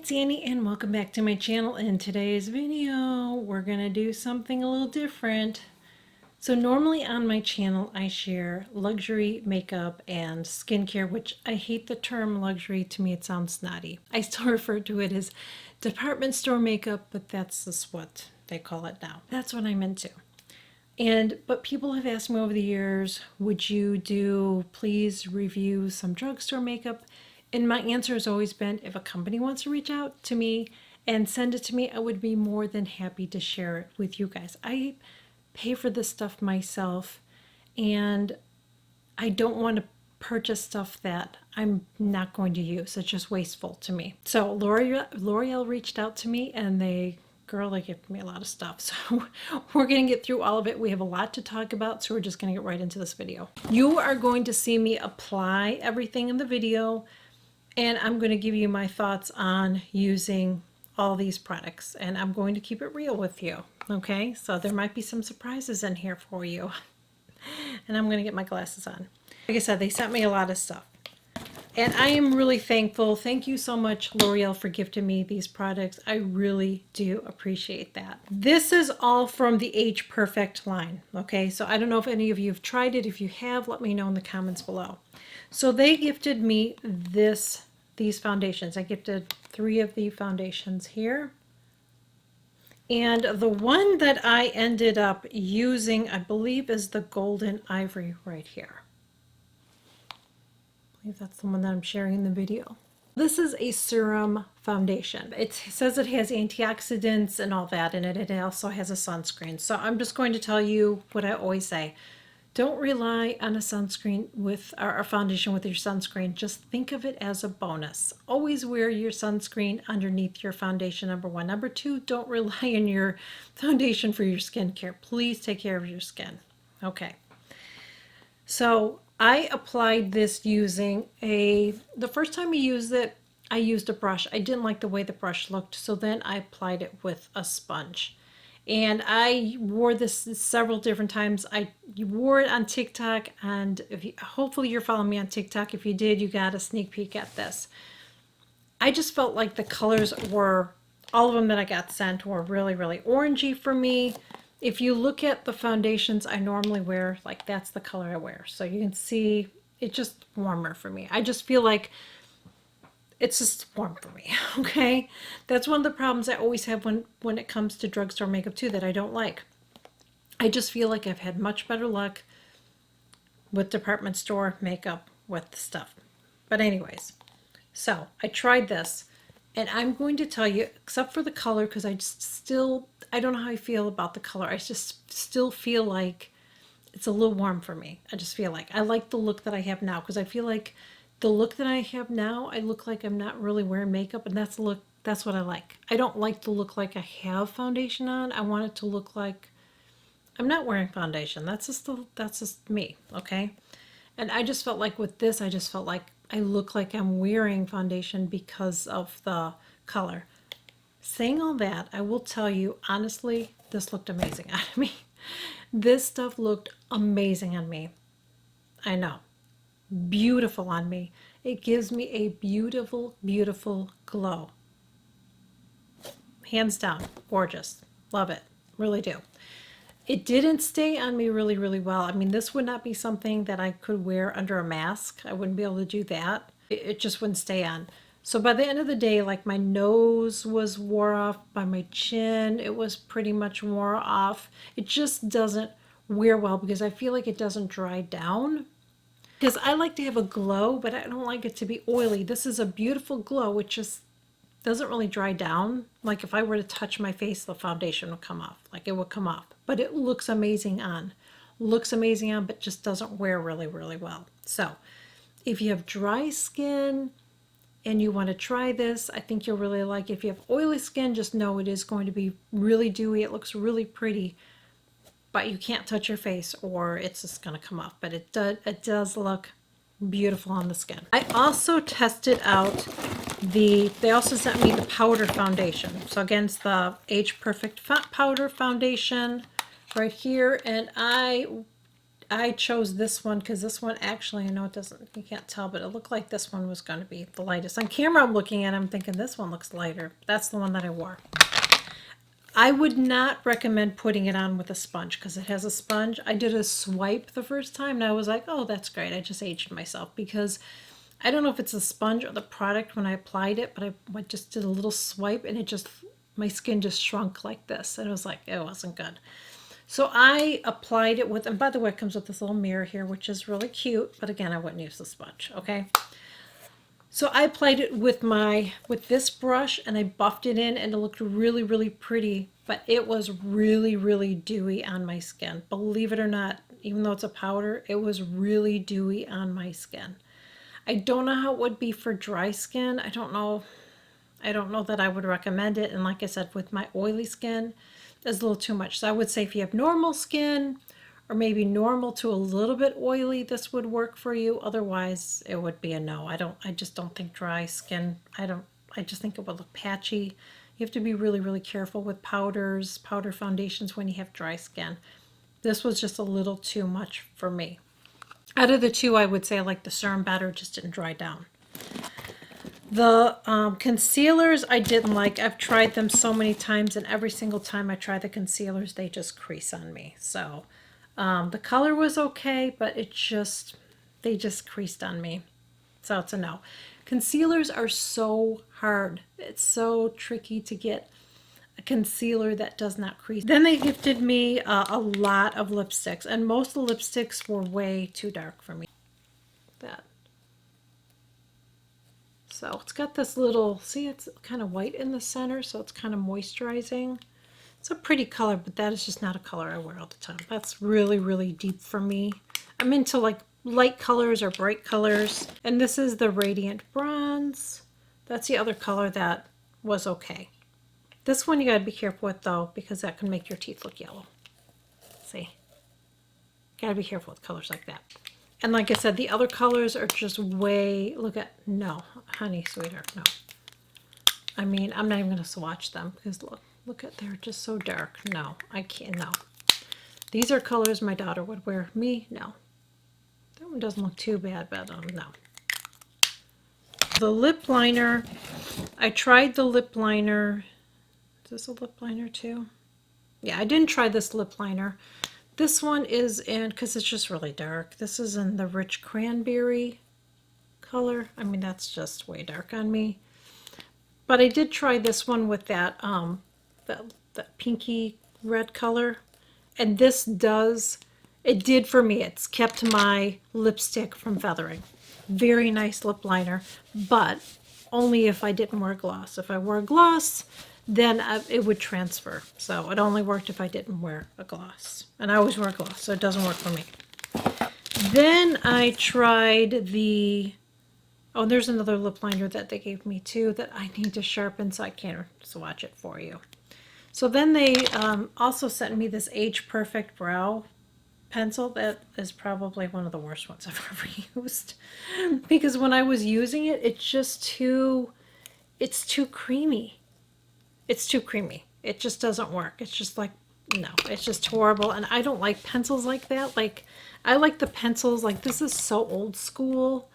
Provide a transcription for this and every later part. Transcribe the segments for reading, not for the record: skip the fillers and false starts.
it's Annie and welcome back to my channel. In today's video, we're gonna do something a little different. So normally on my channel, I share luxury makeup and skincare, which I hate the term luxury. To me, it sounds snotty. I still refer to it as department store makeup, but that's just what they call it now. That's what I'm into. But people have asked me over the years, would you please review some drugstore makeup? And my answer has always been, if a company wants to reach out to me and send it to me, I would be more than happy to share it with you guys. I pay for this stuff myself, and I don't want to purchase stuff that I'm not going to use. It's just wasteful to me. So L'Oreal reached out to me, and they gifted me a lot of stuff. So we're going to get through all of it. We have a lot to talk about, so we're just going to get right into this video. You are going to see me apply everything in the video, and I'm going to give you my thoughts on using all these products, and I'm going to keep it real with you. Okay, so there might be some surprises in here for you. And I'm going to get my glasses on. Like I said, they sent me a lot of stuff, and I am really thankful. Thank you so much, L'Oreal, for gifting me these products. I really do appreciate that. This is all from the Age Perfect line. Okay, so I don't know if any of you have tried it. If you have, let me know in the comments below. So they gifted me these foundations. I gifted 3 of the foundations here. And the one that I ended up using, I believe, is the Golden Ivory right here. I believe that's the one that I'm sharing in the video. This is a serum foundation. It says it has antioxidants and all that in it. It also has a sunscreen. So I'm just going to tell you what I always say. Don't rely on a sunscreen or a foundation with your sunscreen. Just think of it as a bonus. Always wear your sunscreen underneath your foundation, number 1. Number 2, don't rely on your foundation for your skincare. Please take care of your skin. Okay. So I applied this using the first time I used it, I used a brush. I didn't like the way the brush looked, so then I applied it with a sponge. And I wore this several different times. I wore it on TikTok, and hopefully you're following me on TikTok. If you did, you got a sneak peek at this. I just felt like the colors all of them that I got sent were really, really orangey for me. If you look at the foundations I normally wear, like that's the color I wear. So you can see it's just warmer for me. I just feel like it's just warm for me, okay? That's one of the problems I always have when it comes to drugstore makeup too, that I don't like. I just feel like I've had much better luck with department store makeup with stuff. But anyways, so I tried this, and I'm going to tell you, except for the color, because I don't know how I feel about the color. I just still feel like it's a little warm for me. I just feel like I like the look that I have now, because I feel like the look that I have now, I look like I'm not really wearing makeup, and that's what I like. I don't like to look like I have foundation on. I want it to look like I'm not wearing foundation. That's just me, okay? And I just felt like with this, I just felt like I look like I'm wearing foundation because of the color. Saying all that, I will tell you, honestly, this looked amazing on me. This stuff looked amazing on me. I know. Beautiful on me. It gives me a beautiful, beautiful glow. Hands down, gorgeous. Love it. Really do. It didn't stay on me really, really well. I mean, this would not be something that I could wear under a mask. I wouldn't be able to do that. It just wouldn't stay on. So by the end of the day, like my nose was wore off, by my chin, it was pretty much wore off. It just doesn't wear well because I feel like it doesn't dry down. Because I like to have a glow, but I don't like it to be oily. This is a beautiful glow, which just doesn't really dry down. Like if I were to touch my face, the foundation would come off. Like it would come off. But it looks amazing on. Looks amazing on, but just doesn't wear really, really well. So if you have dry skin and you want to try this, I think you'll really like it. If you have oily skin, just know it is going to be really dewy. It looks really pretty, but you can't touch your face or it's just going to come off. But it does look beautiful on the skin. I also tested out they also sent me the powder foundation. So again, it's the Age Perfect powder foundation right here. And I I chose this one because this one actually, I know it doesn't, you can't tell, but it looked like this one was going to be the lightest. On camera, I'm looking at it, I'm thinking this one looks lighter. That's the one that I wore. I would not recommend putting it on with a sponge because it has a sponge. I did a swipe the first time and I was like, oh, that's great. I just aged myself because I don't know if it's the sponge or the product when I applied it, but I just did a little swipe and it just, my skin just shrunk like this. And it was like, it wasn't good. So I applied it with, and by the way, it comes with this little mirror here, which is really cute. But again, I wouldn't use the sponge, okay? So I applied it with this brush and I buffed it in and it looked really, really pretty, but it was really, really dewy on my skin. Believe it or not, even though it's a powder, it was really dewy on my skin. I don't know how it would be for dry skin. I don't know that I would recommend it. And like I said, with my oily skin, it's a little too much. So I would say if you have normal skin, or maybe normal to a little bit oily, this would work for you. Otherwise, it would be a no. I just don't think dry skin, I just think it would look patchy. You have to be really, really careful with powders, powder foundations when you have dry skin. This was just a little too much for me. Out of the two, I would say I like the serum better, it just didn't dry down. The concealers I didn't like. I've tried them so many times, and every single time I try the concealers, they just crease on me. So the color was okay, but they just creased on me. So it's a no. Concealers are so hard. It's so tricky to get a concealer that does not crease. Then they gifted me a lot of lipsticks, and most of the lipsticks were way too dark for me. So it's got this little, see, it's kind of white in the center, so it's kind of moisturizing. It's a pretty color, but that is just not a color I wear all the time. That's really, really deep for me. I'm into like light colors or bright colors. And this is the Radiant Bronze. That's the other color that was okay. This one you gotta be careful with though, because that can make your teeth look yellow. See? Gotta be careful with colors like that. And like I said, the other colors are just way, no, honey, sweetheart, no. I mean, I'm not even gonna swatch them because look at, they're just so dark. No, I can't, no. These are colors my daughter would wear. Me, no. That one doesn't look too bad, but no. The lip liner, I tried the lip liner. Is this a lip liner too? Yeah, I didn't try this lip liner. This one is in, because it's just really dark, this is in the Rich Cranberry color. I mean, that's just way dark on me. But I did try this one with that, that pinky red color. And this it did for me. It's kept my lipstick from feathering. Very nice lip liner, but only if I didn't wear gloss. If I wore a gloss, then it would transfer. So it only worked if I didn't wear a gloss. And I always wear a gloss, so it doesn't work for me. Then I tried oh, there's another lip liner that they gave me too that I need to sharpen, so I can't swatch it for you. So then they also sent me this Age Perfect Brow pencil that is probably one of the worst ones I've ever used. Because when I was using it, it's too creamy. It's too creamy. It just doesn't work. It's just like, no, it's just horrible. And I don't like pencils like that. Like, I like the pencils, like this is so old school.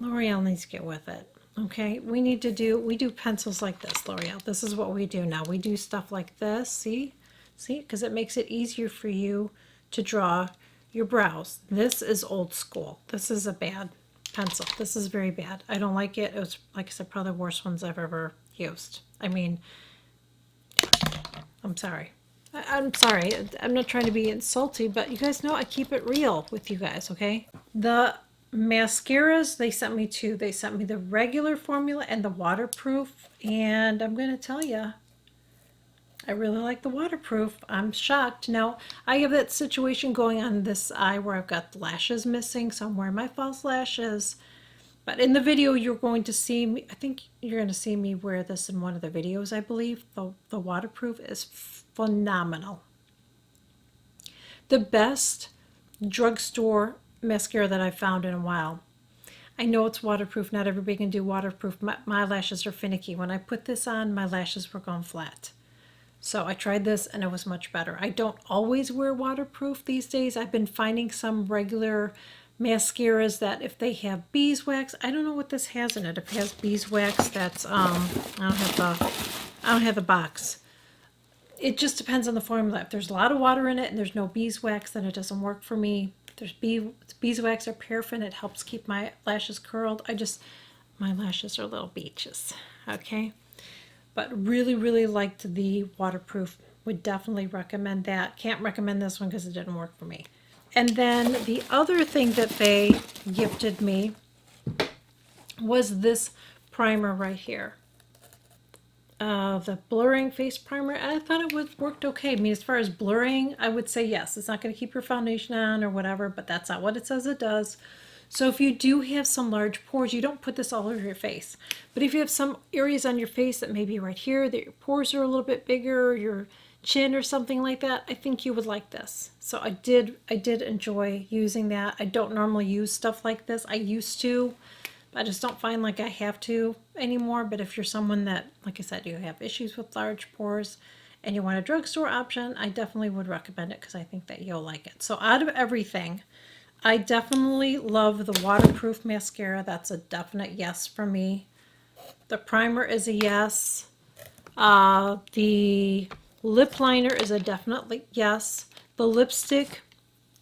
L'Oreal needs to get with it. Okay, we do pencils like this, L'Oreal. This is what we do now. We do stuff like this, see? See, because it makes it easier for you to draw your brows. This is old school. This is a bad pencil. This is very bad. I don't like it. It was, like I said, probably the worst ones I've ever used. I mean, I'm sorry. I'm sorry. I'm not trying to be insulting, but you guys know I keep it real with you guys, okay? The mascaras, they sent me two. They sent me the regular formula and the waterproof, and I'm going to tell you, I really like the waterproof. I'm shocked. Now, I have that situation going on this eye where I've got the lashes missing, so I'm wearing my false lashes. But in the video, you're going to see me, I think you're going to see me wear this in one of the videos, I believe. The waterproof is phenomenal. The best drugstore mascara that I've found in a while. I know it's waterproof. Not everybody can do waterproof. My lashes are finicky. When I put this on, my lashes were going flat. So I tried this and it was much better. I don't always wear waterproof these days. I've been finding some regular mascaras that if they have beeswax, I don't know what this has in it. If it has beeswax, that's I don't have the box. It just depends on the formula. If there's a lot of water in it and there's no beeswax, then it doesn't work for me. If there's beeswax or paraffin, it helps keep my lashes curled. My lashes are little beaches, okay? But really, really liked the waterproof. Would definitely recommend that. Can't recommend this one because it didn't work for me. And then the other thing that they gifted me was this primer right here. The blurring face primer, and I thought it worked okay. I mean, as far as blurring, I would say yes. It's not going to keep your foundation on or whatever, but that's not what it says it does. So if you do have some large pores, you don't put this all over your face. But if you have some areas on your face that maybe right here, that your pores are a little bit bigger, your chin or something like that, I think you would like this. So I did enjoy using that. I don't normally use stuff like this. I used to. I just don't find like I have to anymore. But if you're someone that, like I said, you have issues with large pores and you want a drugstore option, I definitely would recommend it because I think that you'll like it. So out of everything, I definitely love the waterproof mascara. That's a definite yes for me. The primer is a yes. The lip liner is a definitely yes. The lipstick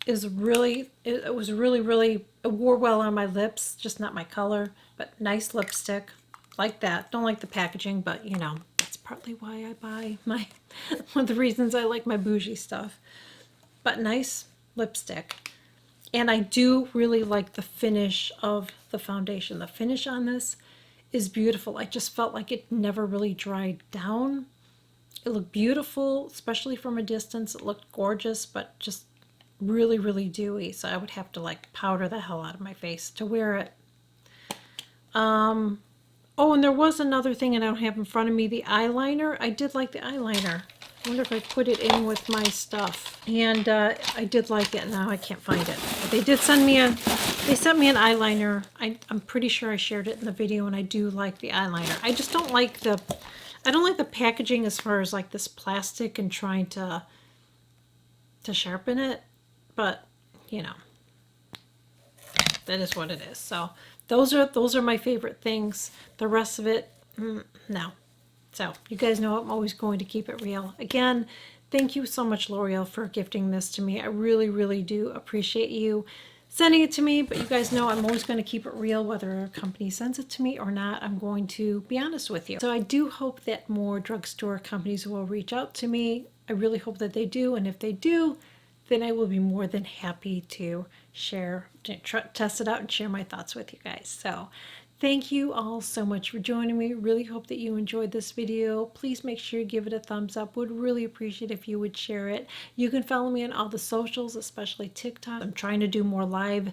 is really, it was really, it wore well on my lips, just not my color, but nice lipstick. Like that. Don't like the packaging, but you know, that's partly why I buy one of the reasons I like my bougie stuff. But nice lipstick. And I do really like the finish of the foundation. The finish on this is beautiful. I just felt like it never really dried down. It looked beautiful, especially from a distance. It looked gorgeous, but just really, really dewy. So I would have to like powder the hell out of my face to wear it. Oh, and there was another thing, and I don't have in front of me, the eyeliner. I did like the eyeliner. I wonder if I put it in with my stuff. And I did like it. Now I can't find it. But they sent me an eyeliner. I'm pretty sure I shared it in the video, and I do like the eyeliner. I just don't like the packaging as far as like this plastic and trying to sharpen it. But, you know, that is what it is. So those are my favorite things. The rest of it, no. So you guys know I'm always going to keep it real. Again, thank you so much, L'Oreal, for gifting this to me. I really, really do appreciate you sending it to me. But you guys know I'm always going to keep it real, whether a company sends it to me or not. I'm going to be honest with you. So I do hope that more drugstore companies will reach out to me. I really hope that they do. And if they do, then I will be more than happy to share, test it out and share my thoughts with you guys. So thank you all so much for joining me. Really hope that you enjoyed this video. Please make sure you give it a thumbs up. Would really appreciate if you would share it. You can follow me on all the socials, especially TikTok. I'm trying to do more live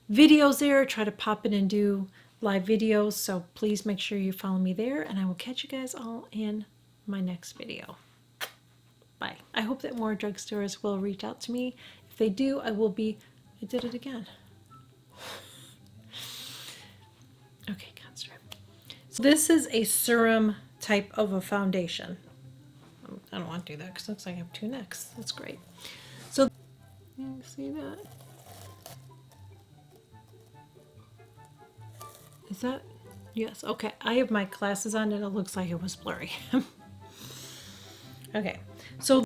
videos there, try to pop in and do live videos. So please make sure you follow me there, and I will catch you guys all in my next video. Bye. I hope that more drugstores will reach out to me. If they do, I did it again. Okay, concentrate. So this is a serum type of a foundation. I don't want to do that because it looks like I have two necks. That's great. So, you see that? Is that? Yes. Okay. I have my glasses on and it looks like it was blurry. Okay. So